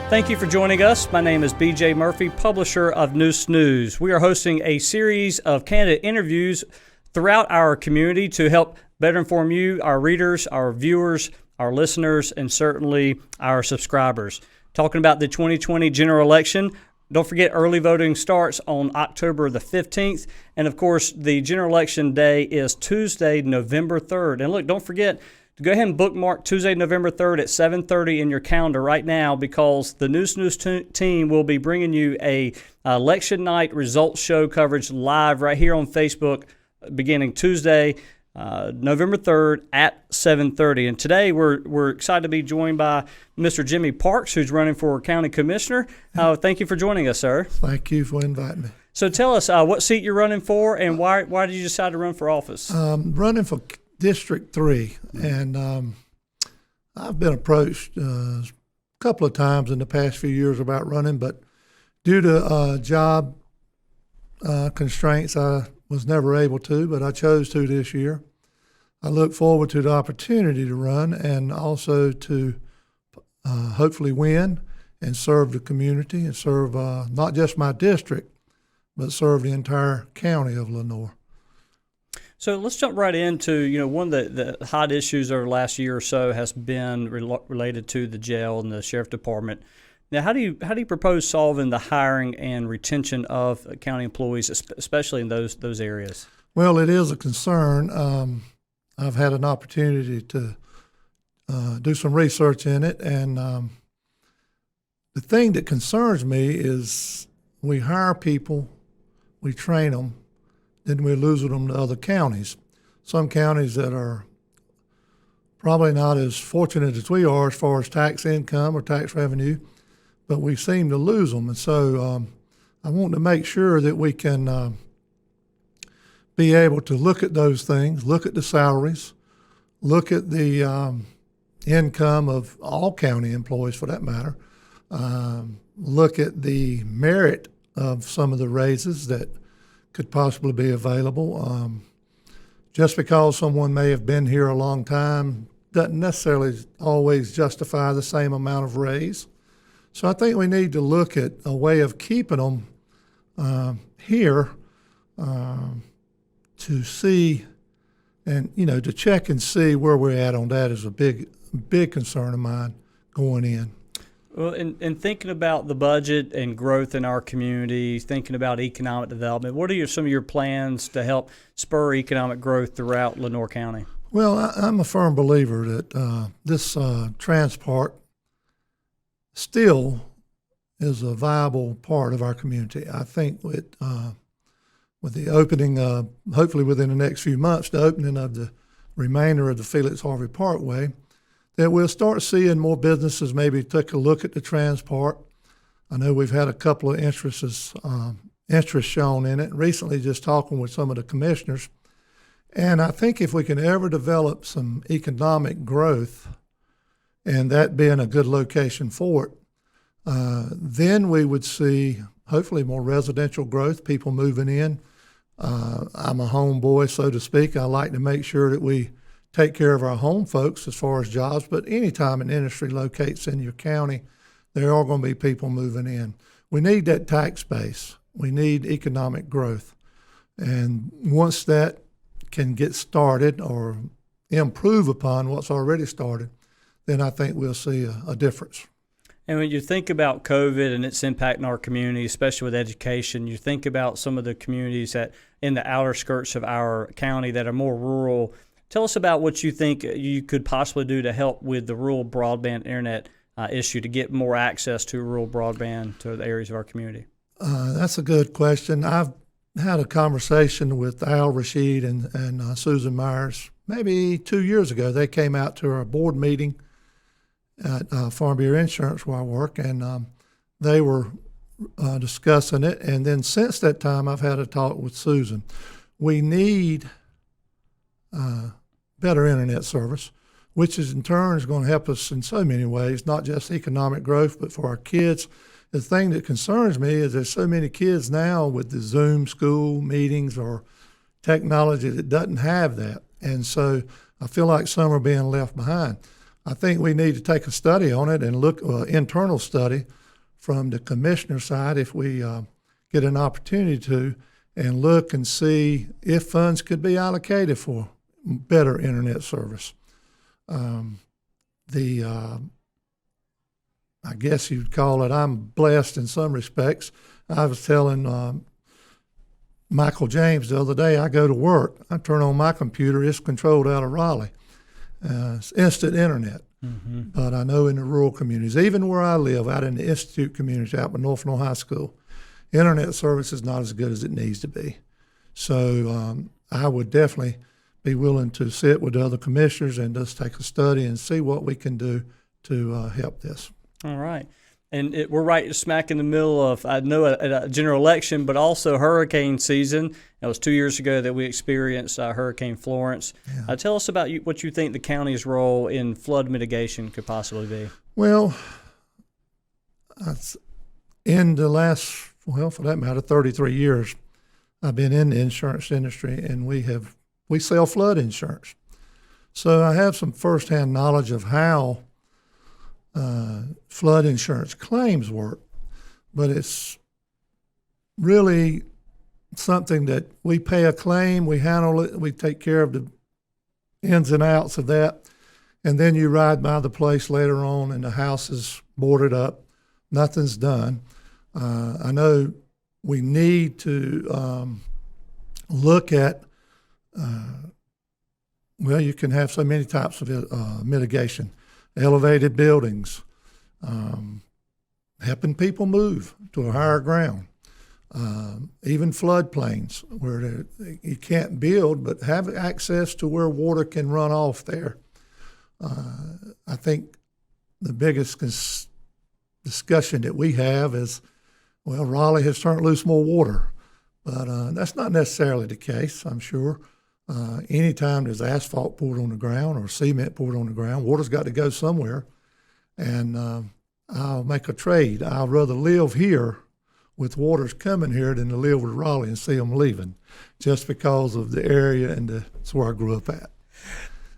Thank you for joining us. My name is BJ Murphy, publisher of Neuse. We are hosting a series of candidate interviews throughout our community to help better inform you, our readers, our viewers, our listeners, and certainly our subscribers. Talking about the 2020 general election. Don't forget, early voting starts on October the 15th. And of course, the general election day is Tuesday, November 3rd. And look, don't forget to go ahead and bookmark Tuesday, November 3rd at 7:30 in your calendar right now, because the Neuse team will be bringing you a election night results show coverage live right here on Facebook beginning Tuesday, November 3rd at 7:30. And today we're excited to be joined by Mr. Jimmy Parks, who's running for county commissioner. Thank you for joining us, sir. Thank you for inviting me. So tell us what seat you're running for, and why did you decide to run for office? Running for District 3, and I've been approached a couple of times in the past few years about running, but due to job constraints, I was never able to, but I chose to this year. I look forward to the opportunity to run and also to hopefully win and serve the community and serve not just my district, but serve the entire county of Lenoir. So let's jump right into, one of the hot issues over the last year or so has been related to the jail and the sheriff department. Now, how do you propose solving the hiring and retention of county employees, especially in those areas? Well, it is a concern. I've had an opportunity to do some research in it, and the thing that concerns me is we hire people, we train them, then we lose them to other counties. Some counties that are probably not as fortunate as we are as far as tax income or tax revenue, but we seem to lose them. And so I want to make sure that we can be able to look at those things, look at the salaries, look at the income of all county employees for that matter, look at the merit of some of the raises that could possibly be available. Just because someone may have been here a long time doesn't necessarily always justify the same amount of raise. So I think we need to look at a way of keeping them here to see and, to check and see where we're at on that is a big concern of mine going in. Well, in thinking about the budget and growth in our community, thinking about economic development, what are some of your plans to help spur economic growth throughout Lenoir County? Well, I'm a firm believer that this transport still is a viable part of our community. I think with the opening, hopefully within the next few months, the opening of the remainder of the Felix Harvey Parkway, that we'll start seeing more businesses maybe take a look at the transport. I know we've had a couple of interest shown in it, recently just talking with some of the commissioners. And I think if we can ever develop some economic growth, and that being a good location for it, then we would see hopefully more residential growth, people moving in. I'm a homeboy, so to speak. I like to make sure that we take care of our home folks as far as jobs, but anytime an industry locates in your county, there are going to be people moving in. We need that tax base. We need economic growth. And once that can get started or improve upon what's already started, then I think we'll see a difference. And when you think about COVID and its impact in our community, especially with education, you think about some of the communities that in the outer skirts of our county that are more rural. Tell us about what you think you could possibly do to help with the rural broadband internet issue to get more access to rural broadband to the areas of our community. That's a good question. I've had a conversation with Al Rashid and Susan Myers maybe 2 years ago. They came out to our board meeting at Farm Bureau Insurance where I work, and they were discussing it. And then since that time, I've had a talk with Susan. We need better internet service, which is in turn is going to help us in so many ways, not just economic growth, but for our kids. The thing that concerns me is there's so many kids now with the Zoom school meetings or technology that doesn't have that. And so I feel like some are being left behind. I think we need to take a study on it and look internal study from the commissioner side if we get an opportunity to, and look and see if funds could be allocated for better internet service. I guess you'd call it, I'm blessed in some respects. I was telling Michael James the other day, I go to work, I turn on my computer, it's controlled out of Raleigh. It's instant internet. Mm-hmm. But I know in the rural communities, even where I live, out in the Institute community, out by North High School, internet service is not as good as it needs to be. So I would definitely be willing to sit with the other commissioners and just take a study and see what we can do to help this. All right. And we're right smack in the middle of, I know, a general election, but also hurricane season. It was 2 years ago that we experienced Hurricane Florence. Yeah. Tell us about what you think the county's role in flood mitigation could possibly be. Well, in the last, for that matter, 33 years, I've been in the insurance industry, and we sell flood insurance. So I have some firsthand knowledge of how flood insurance claims work, but it's really something that we pay a claim, we handle it, we take care of the ins and outs of that, and then you ride by the place later on and the house is boarded up, nothing's done. I know we need to look at, you can have so many types of mitigation. Elevated buildings, helping people move to a higher ground, even floodplains where you can't build but have access to where water can run off there. I think the biggest discussion that we have is, Raleigh has turned loose more water, but that's not necessarily the case, I'm sure. Anytime there's asphalt poured on the ground or cement poured on the ground, water's got to go somewhere. And I'll make a trade. I'd rather live here with waters coming here than to live with Raleigh and see them leaving, just because of the area and that's where I grew up at.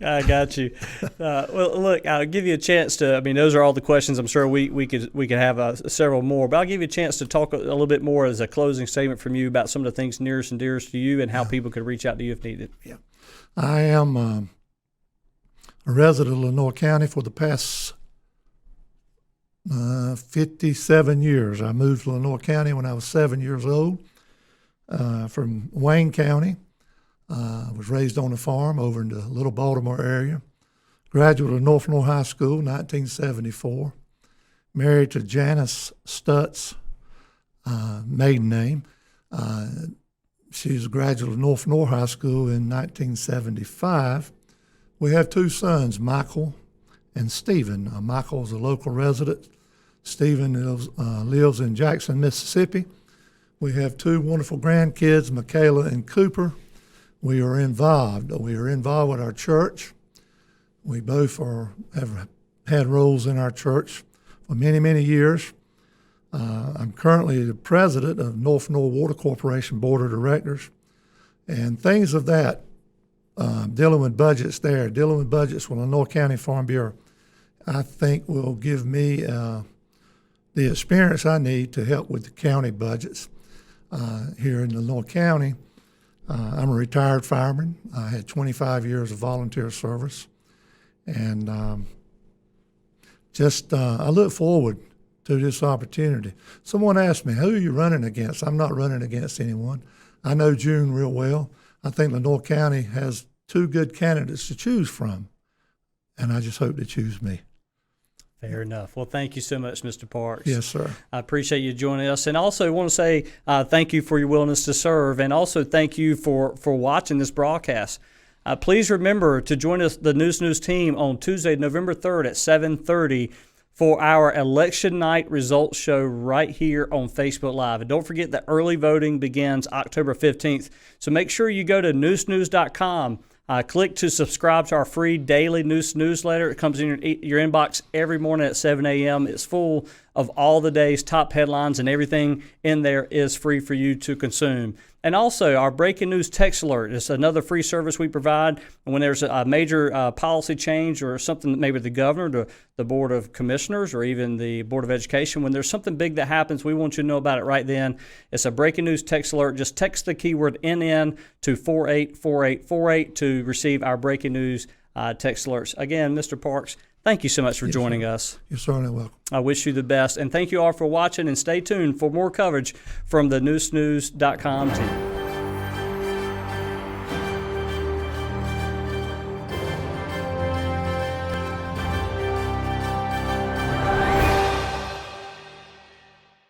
I got you. Well, look, I'll give you a chance to. I mean, those are all the questions. I'm sure we could have several more, but I'll give you a chance to talk a little bit more as a closing statement from you about some of the things nearest and dearest to you and how people could reach out to you if needed. Yeah, I am a resident of Lenoir County for the past 57 years. I moved to Lenoir County when I was 7 years old from Wayne County. Was raised on a farm over in the Little Baltimore area. Graduate of North High School, 1974. Married to Janice Stutz, maiden name. She was a graduate of North High School in 1975. We have two sons, Michael and Stephen. Michael's a local resident. Stephen lives in Jackson, Mississippi. We have two wonderful grandkids, Michaela and Cooper. We are involved. We are involved with our church. We both have had roles in our church for many, many years. I'm currently the president of North Water Corporation Board of Directors, and things of that, dealing with budgets there, dealing with budgets with Lenoir County Farm Bureau, I think will give me the experience I need to help with the county budgets here in Lenoir County. I'm a retired fireman. I had 25 years of volunteer service, and I look forward to this opportunity. Someone asked me, who are you running against? I'm not running against anyone. I know June real well. I think Lenoir County has two good candidates to choose from, and I just hope they choose me. Fair enough. Well, thank you so much, Mr. Parks. Yes, sir. I appreciate you joining us. And also want to say thank you for your willingness to serve, and also thank you for watching this broadcast. Please remember to join us, the Neuse team, on Tuesday, November 3rd at 7:30 for our election night results show right here on Facebook Live. And don't forget that early voting begins October 15th. So make sure you go to neusenews.com. Click to subscribe to our free daily Neuse newsletter. It comes in your inbox every morning at 7 a.m. It's full of all the day's top headlines, and everything in there is free for you to consume. And also, our breaking news text alert is another free service we provide. When there's a major policy change or something, maybe the governor, the Board of Commissioners, or even the Board of Education, when there's something big that happens, we want you to know about it right then. It's a breaking news text alert. Just text the keyword NN to 484848 to receive our breaking news text alerts. Again, Mr. Parks, thank you so much for joining us. You're certainly welcome. I wish you the best. And thank you all for watching, and stay tuned for more coverage from the NeuseNews.com team.